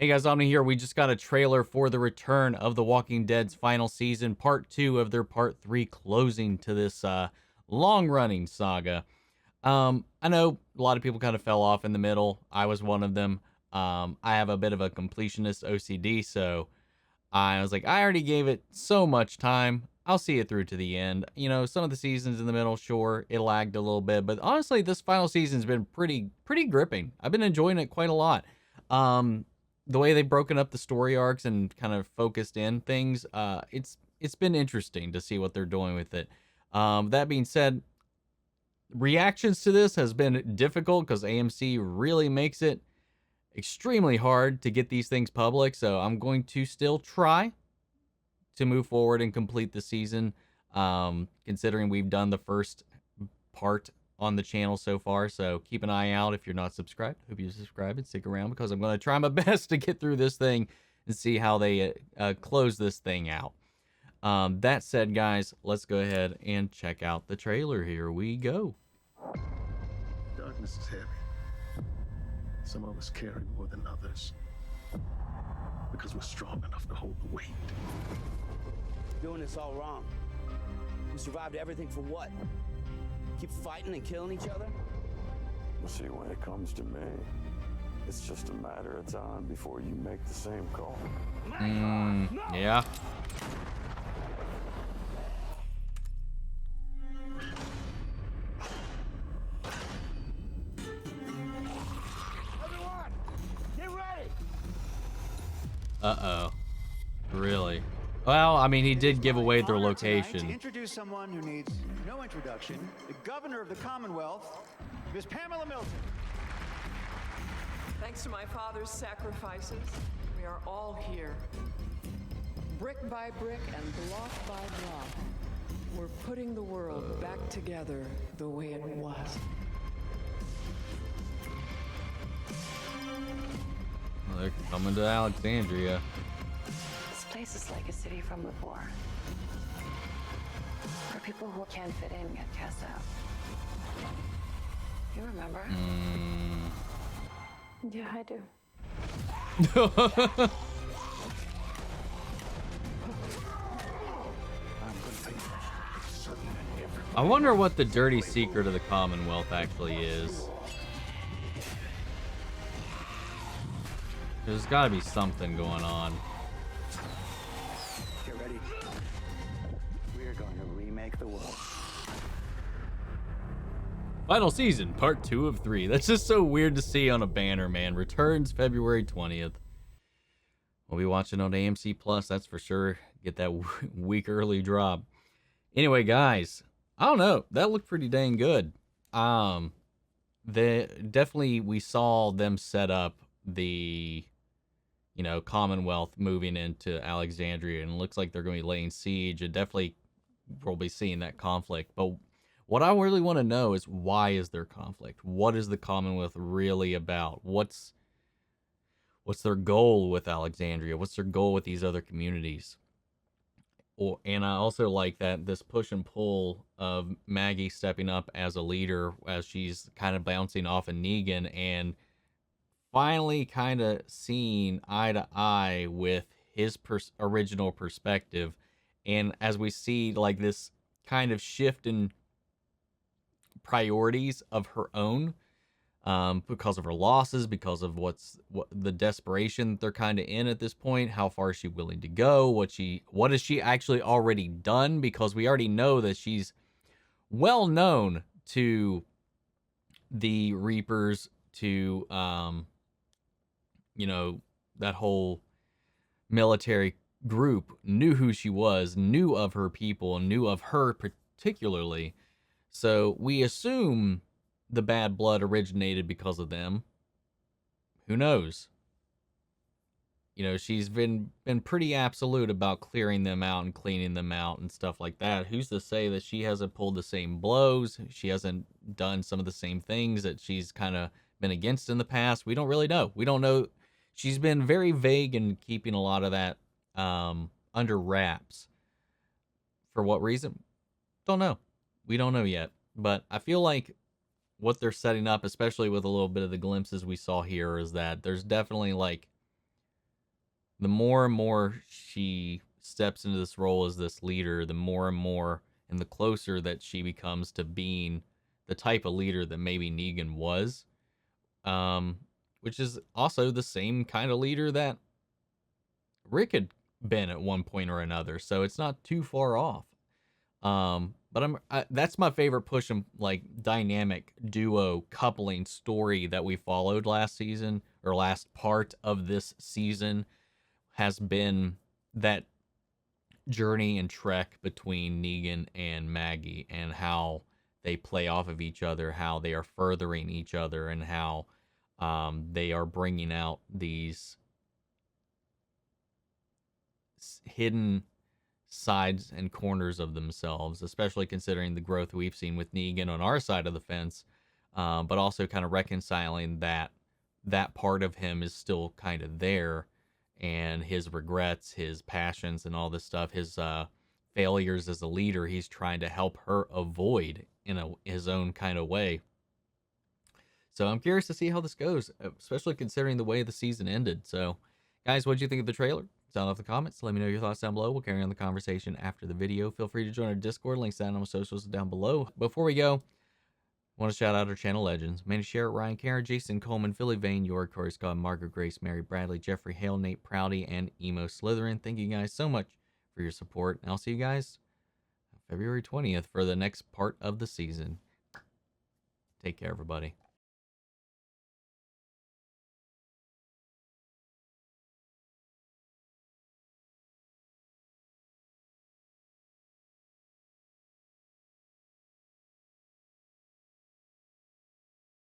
Hey guys, Omni here. We just got a trailer for the return of The Walking Dead's final season, part 2 of their part 3 closing to this long-running saga. I know a lot of people kind of fell off in the middle. I was one of them. I have a bit of a completionist OCD, so I was like, I already gave it so much time. I'll see it through to the end. You know, some of the seasons in the middle, sure, it lagged a little bit, but honestly, this final season's been pretty gripping. I've been enjoying it quite a lot. The way they've broken up the story arcs and kind of focused in things, it's been interesting to see what they're doing with it. That being said, reactions to this has been difficult because AMC really makes it extremely hard to get these things public. So I'm going to still try to move forward and complete the season, considering we've done the first part on the channel so far. So keep an eye out if you're not subscribed. Hope you subscribe and stick around because I'm going to try my best to get through this thing and see how they close this thing out. That said, guys, let's go ahead and check out the trailer. Here we go. Darkness is heavy. Some of us carry more than others because we're strong enough to hold the weight. Doing this all wrong. We survived everything for what? Keep fighting and killing each other? Well, see, when it comes to me, it's just a matter of time before you make the same call. Yeah. Everyone, get ready! Uh-oh. Really? Well, I mean, he did give away their location. To introduce someone who needs no introduction, the Governor of the Commonwealth, Miss Pamela Milton. Thanks to my father's sacrifices, we are all here. Brick by brick and block by block, we're putting the world back together the way it was. Well, they're coming to Alexandria. This place is like a city from before, where people who can't fit in get cast out. You remember? Yeah, I do. I wonder what the dirty secret of the Commonwealth actually is. There's got to be something going on. Get ready. We're going to remake the world. Final season, part 2 of 3. That's just so weird to see on a banner, man. Returns February 20th. We'll be watching on AMC Plus, that's for sure. Get that week early drop. Anyway, guys, I don't know. That looked pretty dang good. Definitely we saw them set up the, you know, Commonwealth moving into Alexandria, and it looks like they're going to be laying siege, and definitely we'll be seeing that conflict. But what I really want to know is, why is there conflict? What is the Commonwealth really about? What's their goal with Alexandria? What's their goal with these other communities? And I also like that this push and pull of Maggie stepping up as a leader as she's kind of bouncing off of Negan and finally kind of seeing eye to eye with his original perspective. And as we see like this kind of shift in priorities of her own, because of her losses, because of what the desperation that they're kind of in at this point, how far is she willing to go, what has she actually already done, because we already know that she's well known to the Reapers, to you know, that whole military group knew who she was, knew of her people, knew of her particularly. So we assume the bad blood originated because of them. Who knows? You know, she's been pretty absolute about clearing them out and cleaning them out and stuff like that. Who's to say that she hasn't pulled the same blows? She hasn't done some of the same things that she's kind of been against in the past? We don't really know. We don't know. She's been very vague in keeping a lot of that under wraps. For what reason? Don't know. We don't know yet. But I feel like what they're setting up, especially with a little bit of the glimpses we saw here, is that there's definitely like the more and more she steps into this role as this leader, the more and more and the closer that she becomes to being the type of leader that maybe Negan was, which is also the same kind of leader that Rick had been at one point or another. So it's not too far off. But that's my favorite push and like dynamic duo coupling story that we followed last season, or last part of this season, has been that journey and trek between Negan and Maggie, and how they play off of each other, how they are furthering each other, and how they are bringing out these hidden sides and corners of themselves, especially considering the growth we've seen with Negan on our side of the fence, but also kind of reconciling that part of him is still kind of there, and his regrets, his passions, and all this stuff, his failures as a leader, he's trying to help her avoid in his own kind of way. So I'm curious to see how this goes, especially considering the way the season ended. So, guys, what did you think of the trailer? Sound off the comments. Let me know your thoughts down below. We'll carry on the conversation after the video. Feel free to join our Discord. Links down on my socials down below. Before we go, I want to shout out our channel legends: Manny Sherritt, Ryan Karen, Jason Coleman, Philly Vane, York, Corey Scott, Margaret Grace, Mary Bradley, Jeffrey Hale, Nate Prouty, and Emo Slytherin. Thank you guys so much for your support. And I'll see you guys February 20th for the next part of the season. Take care, everybody.